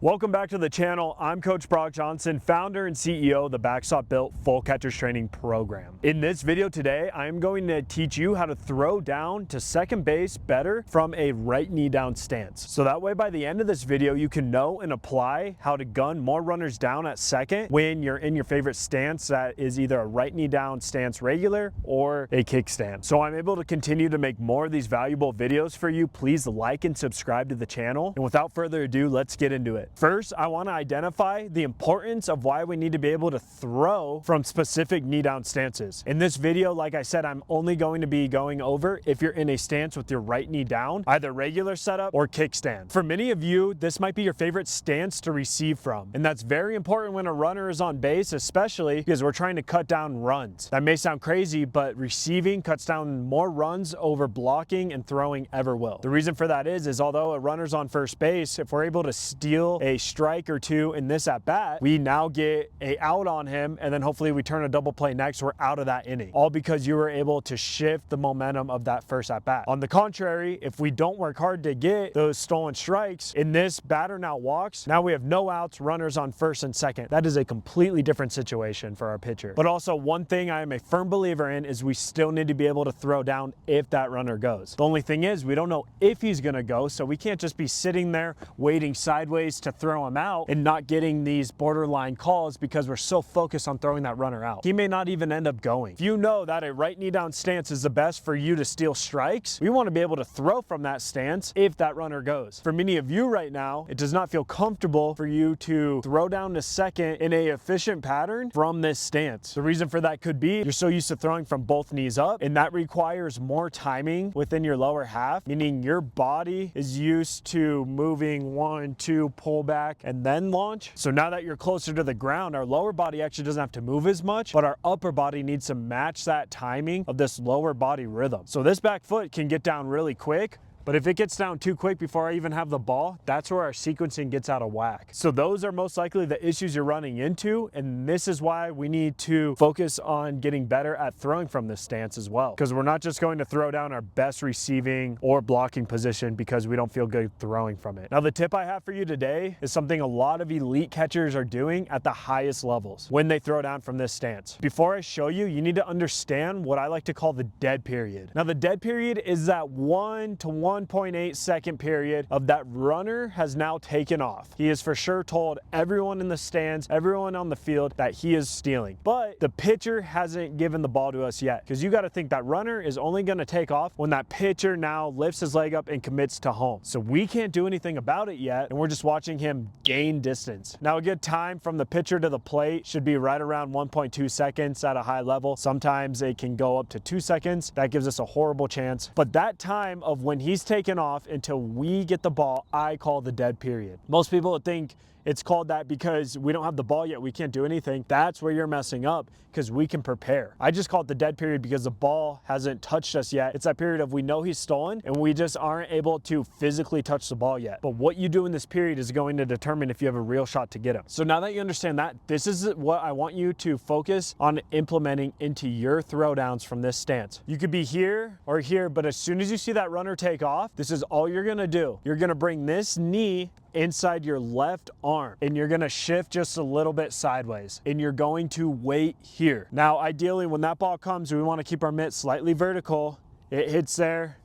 Welcome back to the channel. I'm Coach Brock Johnson, founder and CEO of the Backstop Built Full Catchers Training Program. In this video today, I'm going to teach you how to throw down to second base better from a right knee down stance. So that way by the end of this video, you can know and apply how to gun more runners down at second when you're in your favorite stance that is either a right knee down stance regular or a kickstand. So I'm able to continue to make more of these valuable videos for you. Please like and subscribe to the channel. And without further ado, let's get into it. First, I want to identify the importance of why we need to be able to throw from specific knee down stances. In this video, like I said, I'm only going to be going over if you're in a stance with your right knee down, either regular setup or kickstand. For many of you, this might be your favorite stance to receive from. And that's very important when a runner is on base, especially because we're trying to cut down runs. That may sound crazy, but receiving cuts down more runs over blocking and throwing ever will. The reason for that is although a runner's on first base, if we're able to steal a strike or two in this at bat, we now get a out on him, and then hopefully we turn a double play next. We're out of that inning, all because you were able to shift the momentum of that first at bat. On the contrary, if we don't work hard to get those stolen strikes, in this batter now walks, now we have no outs, runners on first and second. That is a completely different situation for our pitcher. But also, one thing I am a firm believer in is we still need to be able to throw down if that runner goes. The only thing is we don't know if he's going to go, so we can't just be sitting there waiting sideways to throw him out and not getting these borderline calls because we're so focused on throwing that runner out. He may not even end up going. If you know that a right knee down stance is the best for you to steal strikes, we want to be able to throw from that stance if that runner goes. For many of you right now, it does not feel comfortable for you to throw down to second in a efficient pattern from this stance. The reason for that could be you're so used to throwing from both knees up, and that requires more timing within your lower half, meaning your body is used to moving 1, 2, pull back, and then launch. So now that you're closer to the ground, our lower body actually doesn't have to move as much, but our upper body needs to match that timing of this lower body rhythm. So this back foot can get down really quick, but if it gets down too quick before I even have the ball, that's where our sequencing gets out of whack. So those are most likely the issues you're running into, and this is why we need to focus on getting better at throwing from this stance as well. Because we're not just going to throw down our best receiving or blocking position because we don't feel good throwing from it. Now, the tip I have for you today is something a lot of elite catchers are doing at the highest levels when they throw down from this stance. Before I show you, you need to understand what I like to call the dead period. Now, the dead period is that 1 to 1.8 second period of that runner has now taken off. He has for sure told everyone in the stands, everyone on the field that he is stealing. But the pitcher hasn't given the ball to us yet, because you got to think that runner is only going to take off when that pitcher now lifts his leg up and commits to home. So we can't do anything about it yet, and we're just watching him gain distance. Now, a good time from the pitcher to the plate should be right around 1.2 seconds at a high level. Sometimes it can go up to 2 seconds. That gives us a horrible chance. But that time of when he's taken off until we get the ball, I call the dead period. Most people would think it's called that because we don't have the ball yet, we can't do anything. That's where you're messing up, because we can prepare. I just call it the dead period because the ball hasn't touched us yet. It's that period of we know he's stolen and we just aren't able to physically touch the ball yet. But what you do in this period is going to determine if you have a real shot to get him. So now that you understand that, this is what I want you to focus on implementing into your throwdowns from this stance. You could be here or here, but as soon as you see that runner take off, this is all you're gonna do. You're gonna bring this knee inside your left arm, and you're gonna shift just a little bit sideways, and you're going to wait here. Now, ideally, when that ball comes, we wanna keep our mitt slightly vertical. It hits there,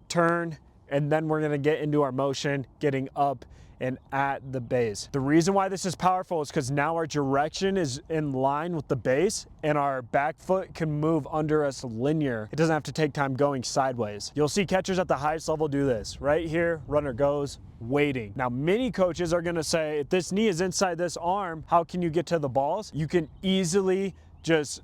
turn, and then we're gonna get into our motion, getting up and at the base. The reason why this is powerful is because now our direction is in line with the base, and our back foot can move under us linear. It doesn't have to take time going sideways. You'll see catchers at the highest level do this. Right here, runner goes, waiting. Now, many coaches are gonna say, if this knee is inside this arm, how can you get to the balls? You can easily just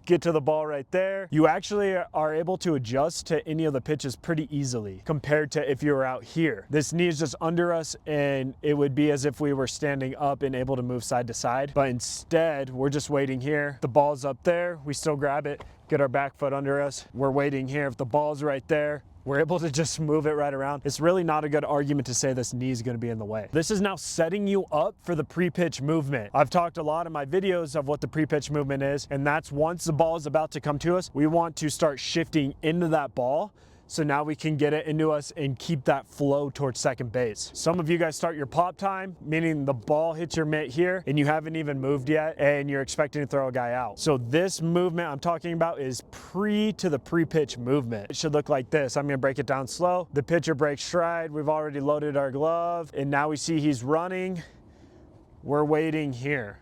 get to the ball right there. You actually are able to adjust to any of the pitches pretty easily compared to if you were out here. This knee is just under us, and it would be as if we were standing up and able to move side to side. But instead, we're just waiting here. The ball's up there, we still grab it, get our back foot under us. We're waiting here. If the ball's right there, we're able to just move it right around. It's really not a good argument to say this knee is going to be in the way. This is now setting you up for the pre-pitch movement. I've talked a lot in my videos of what the pre-pitch movement is, and that's once the ball is about to come to us, we want to start shifting into that ball so now we can get it into us and keep that flow towards second base. Some of you guys start your pop time, meaning the ball hits your mitt here and you haven't even moved yet and you're expecting to throw a guy out. So this movement I'm talking about is pre-pitch movement. It should look like this. I'm gonna break it down slow. The pitcher breaks stride. We've already loaded our glove and now we see he's running. We're waiting here.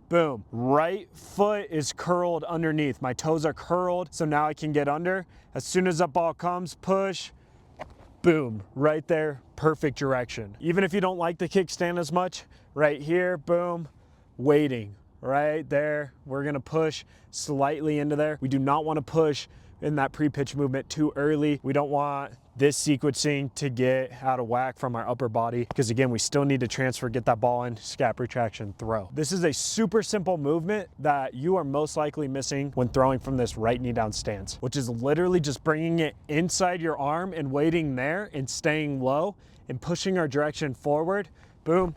Boom. Right foot is curled underneath. My toes are curled, so now I can get under. As soon as that ball comes, push, boom, right there, perfect direction. Even if you don't like the kickstand as much, right here, boom, waiting, right there. We're gonna push slightly into there. We do not wanna push in that pre-pitch movement too early. We don't want this sequencing to get out of whack from our upper body because again, we still need to transfer, get that ball in, scap retraction, throw. This is a super simple movement that you are most likely missing when throwing from this right knee down stance, which is literally just bringing it inside your arm and waiting there and staying low and pushing our direction forward. Boom.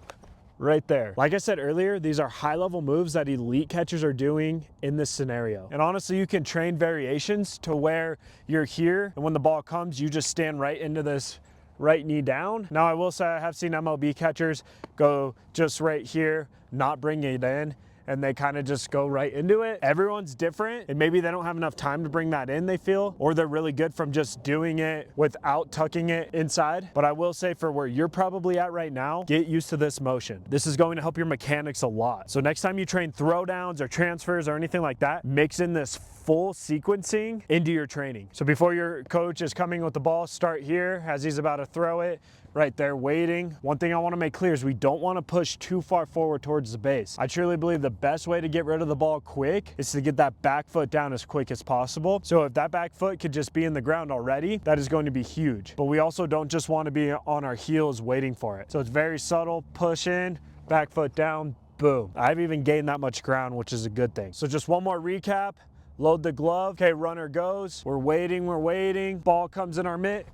Right there. Like I said earlier, these are high-level moves that elite catchers are doing in this scenario. And honestly, you can train variations to where you're here and when the ball comes, you just stand right into this right knee down. Now I will say I have seen MLB catchers go just right here, not bring it in, and they kind of just go right into it. Everyone's different, and maybe they don't have enough time to bring that in, they feel, or they're really good from just doing it without tucking it inside. But I will say for where you're probably at right now, get used to this motion. This is going to help your mechanics a lot. So next time you train throwdowns or transfers or anything like that, mix in this full sequencing into your training. So before your coach is coming with the ball, start here as he's about to throw it, right there waiting. One thing I want to make clear is we don't want to push too far forward towards the base. I truly believe the best way to get rid of the ball quick is to get that back foot down as quick as possible. So if that back foot could just be in the ground already, that is going to be huge. But we also don't just want to be on our heels waiting for it. So it's very subtle, push in, back foot down, boom. I've even gained that much ground, which is a good thing. So just one more recap. Load the glove. Okay, runner goes. We're waiting. Ball comes in our mitt.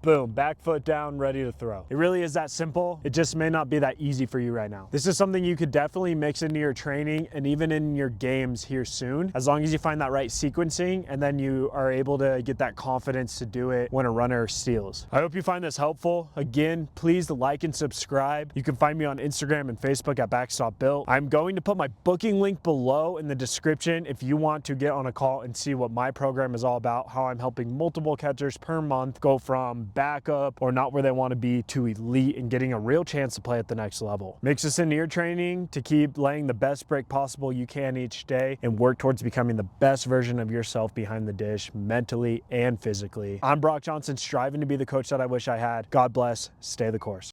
Boom, back foot down, ready to throw. It really is that simple. It just may not be that easy for you right now. This is something you could definitely mix into your training and even in your games here soon, as long as you find that right sequencing and then you are able to get that confidence to do it when a runner steals. I hope you find this helpful. Again, please like and subscribe. You can find me on Instagram and Facebook at Backstop Built. I'm going to put my booking link below in the description if you want to get on a call and see what my program is all about, how I'm helping multiple catchers per month go from backup or not where they want to be to elite and getting a real chance to play at the next level. Mix this into your training to keep laying the best break possible you can each day and work towards becoming the best version of yourself behind the dish, mentally and physically. I'm Brock Johnson, striving to be the coach that I wish I had. God bless. Stay the course.